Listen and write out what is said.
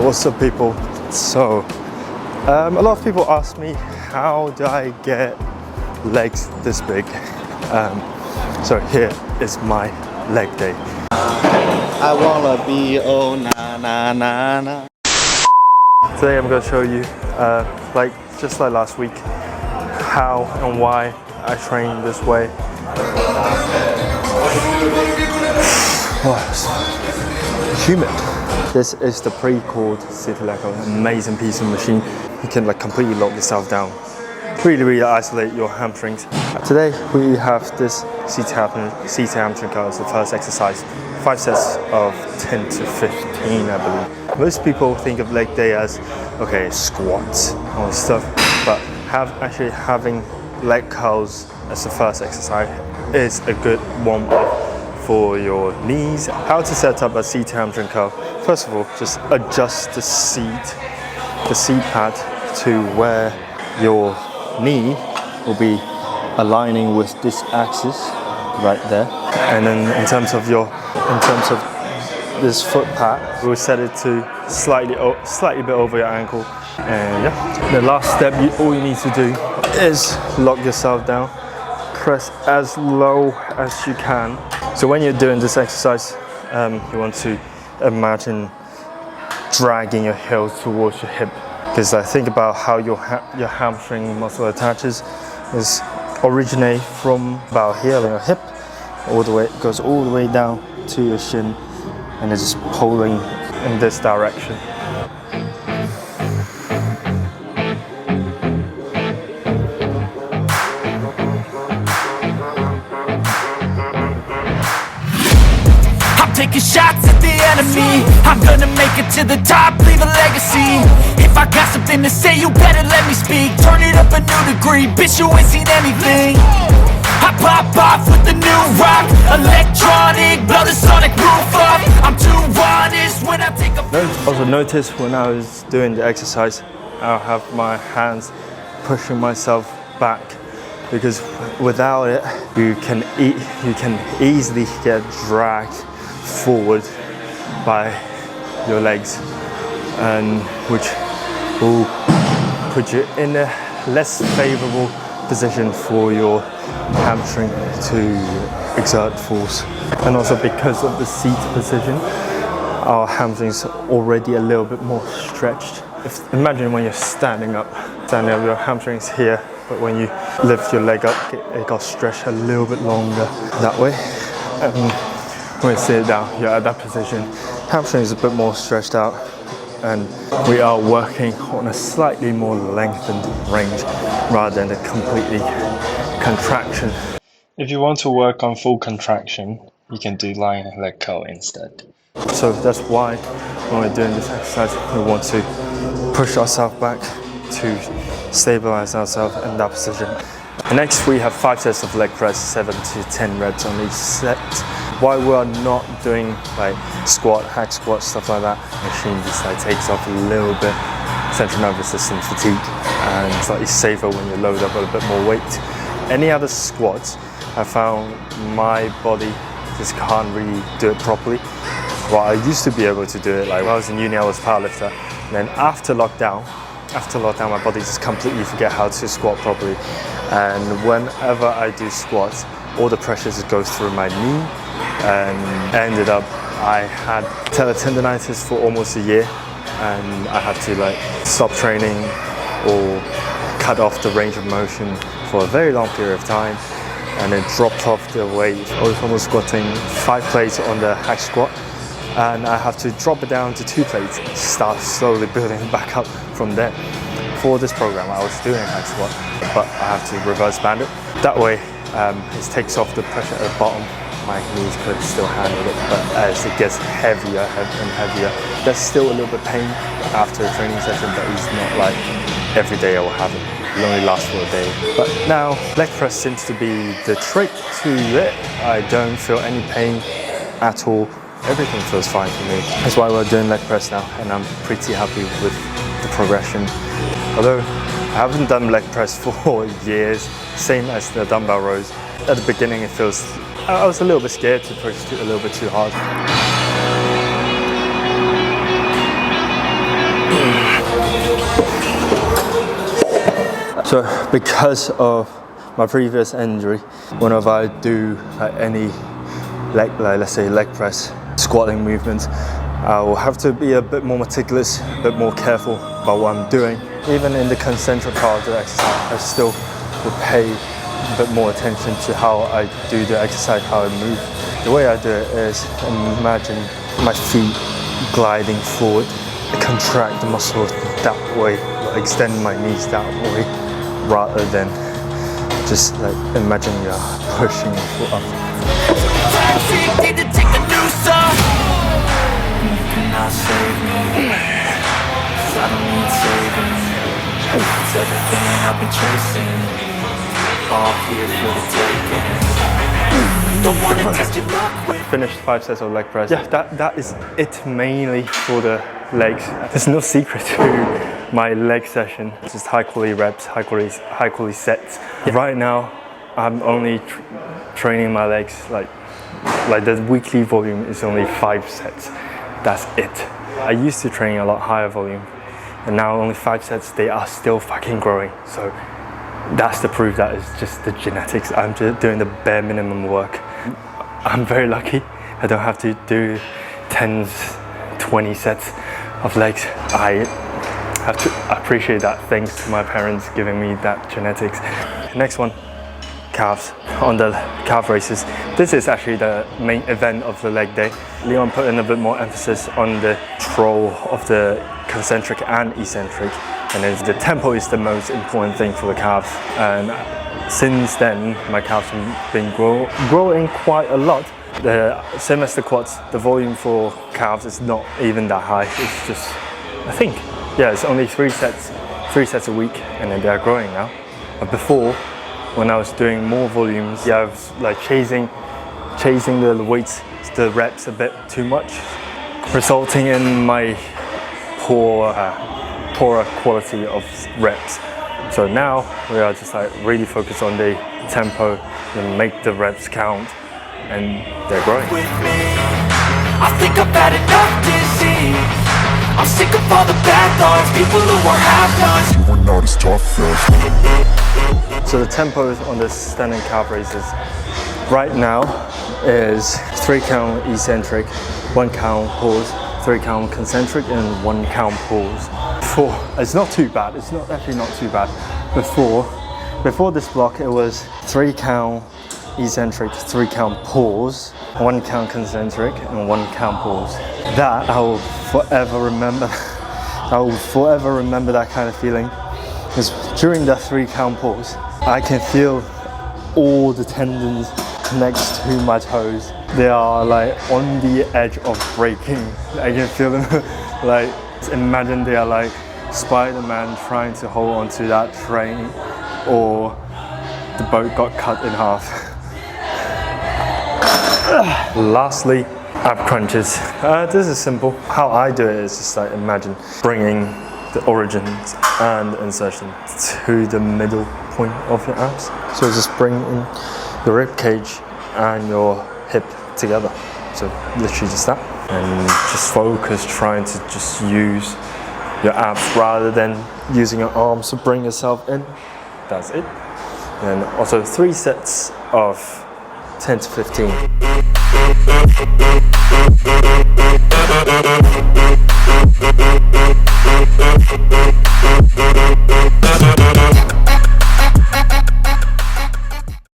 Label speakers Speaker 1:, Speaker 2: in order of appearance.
Speaker 1: What's up, people? So a lot of people ask me, how do I get legs this big? So here is my leg day.
Speaker 2: I wanna be oh na na na na.
Speaker 1: Today I'm going to show you just like last week, how and why I train this way. Wow, it's humid. This is the pre-cord CityLego, amazing piece of machine. You can completely lock yourself down, really isolate your hamstrings. Today we have this CT hamstring curl as the first exercise, 5 sets of 10 to 15, I believe. Most people think of leg day as, okay, squats and all this stuff, but actually having leg curls as the first exercise is a good warm-up for your knees. How to set up a CT hamstring curl? First of all, just adjust the seat pad to where your knee will be aligning with this axis right there. And then in terms of this foot pad, we'll set it to slightly bit over your ankle. And yeah, the last step, all you need to do is lock yourself down. Press as low as you can. So when you're doing this exercise, you want to imagine dragging your heels towards your hip, because I think about how your hamstring muscle attaches is originate from about here on your hip, goes all the way down to your shin, and it's just pulling in this direction.
Speaker 3: Taking shots at the enemy, I'm gonna make it to the top, leave a legacy. If I got something to say, you better let me speak. Turn it up a new degree, bitch, you ain't seen anything. I pop off with the new rock, electronic, blow the sonic roof up. I'm too honest when I take a...
Speaker 1: Also notice when I was doing the exercise, I'll have my hands pushing myself back, because without it, you can easily get dragged forward by your legs, and which will put you in a less favorable position for your hamstring to exert force. And also because of the seat position, our hamstrings are already a little bit more stretched. Imagine when you're standing up, your hamstrings here, but when you lift your leg up, it got stretched a little bit longer that way. When you sit down, you're at that position, hamstring is a bit more stretched out, and we are working on a slightly more lengthened range rather than a completely contraction. If you want to work on full contraction, you can do lying leg curl instead. So that's why when we're doing this exercise, we want to push ourselves back to stabilize ourselves in that position. Next, we have 5 sets of leg press, 7 to 10 reps on each set. Why we're not doing squat, hack squat, stuff like that, the machine just takes off a little bit central nervous system fatigue, and it's slightly safer when you load up a bit more weight. Any other squats, I found my body just can't really do it properly. Well, I used to be able to do it, when I was in uni I was a powerlifter, and then after lockdown my body just completely forget how to squat properly, and whenever I do squats, all the pressure just goes through my knee, and ended up I had patellar tendonitis for almost a year, and I had to stop training or cut off the range of motion for a very long period of time, and then dropped off the weight. I was almost squatting 5 plates on the hack squat, and I have to drop it down to 2 plates, start slowly building back up from there. For this program I was doing hack squat, but I have to reverse band it. That way it takes off the pressure at the bottom. My knees could still handle it, but as it gets heavier and heavier, there's still a little bit pain after a training session, but it's not every day I will have it. It only lasts for a day. But now leg press seems to be the trick to it. I don't feel any pain at all. Everything feels fine for me. That's why we're doing leg press now, and I'm pretty happy with the progression. Although I haven't done leg press for years, same as the dumbbell rows. At the beginning I was a little bit scared to push a little bit too hard. So because of my previous injury, whenever I do any let's say leg press, squatting movements, I will have to be a bit more meticulous, a bit more careful about what I'm doing. Even in the concentric part of the exercise, I still will pay a bit more attention to how I do the exercise, how I move. The way I do it is imagine my feet gliding forward, contract the muscle that way, extend my knees that way, rather than just like imagine you're pushing your foot up.
Speaker 3: Need to take the noose off. You cannot save me, 'cause I don't need saving. It's everything I've been chasing, all here for the taking. Don't wanna test your luck with.
Speaker 1: Finished 5 sets of leg press. Yeah, that is it mainly for the legs. There's no secret to my leg session. It's just high quality reps, high quality sets. Yeah. Right now, I'm only training my legs like the weekly volume is only 5 sets. That's it. I used to train a lot higher volume, and now only 5 sets. They are still fucking growing. So that's the proof that it's just the genetics. I'm just doing the bare minimum work. I'm very lucky. I don't have to do 10, 20 sets of legs. I have to appreciate that, thanks to my parents giving me that genetics. Next one, calves. On the calf races, this is actually the main event of the leg day. Leon put in a bit more emphasis on the control of the concentric and eccentric, and then the tempo is the most important thing for the calves. And since then, my calves have been growing quite a lot. The same as the quads, the volume for calves is not even that high. It's just, I think, yeah, it's only 3 sets a week, and then they're growing now. But before, when I was doing more volumes, yeah, I was like chasing the weights, the reps a bit too much, resulting in my poorer quality of reps. So now we are just like really focused on the tempo and make the reps count, and they're growing.
Speaker 3: With me, I think I've had enough disease. I'm sick of all the bad thoughts, people who are half-nots.
Speaker 4: You were not as tough as.
Speaker 1: So the tempo on the standing calf races right now is 3 count eccentric, 1 count pause, 3 count concentric, and 1 count pause. It's not too bad. It's not actually not too bad. Before this block, it was 3 count eccentric, 3 count pause, 1 count concentric, and 1 count pause. That I will forever remember. I will forever remember that kind of feeling, because during that 3 count pause, I can feel all the tendons next to my toes. They are like on the edge of breaking. I can feel them. Like, imagine they are like Spider-Man trying to hold onto that train, or the boat got cut in half. Lastly, ab crunches. This is simple. How I do it is just like imagine bringing the origins and insertion to the middle point of your abs. So just bring in your rib cage and your hip together. So literally just that. And just focus trying to just use your abs rather than using your arms to bring yourself in. That's it. And also 3 sets of 10 to 15.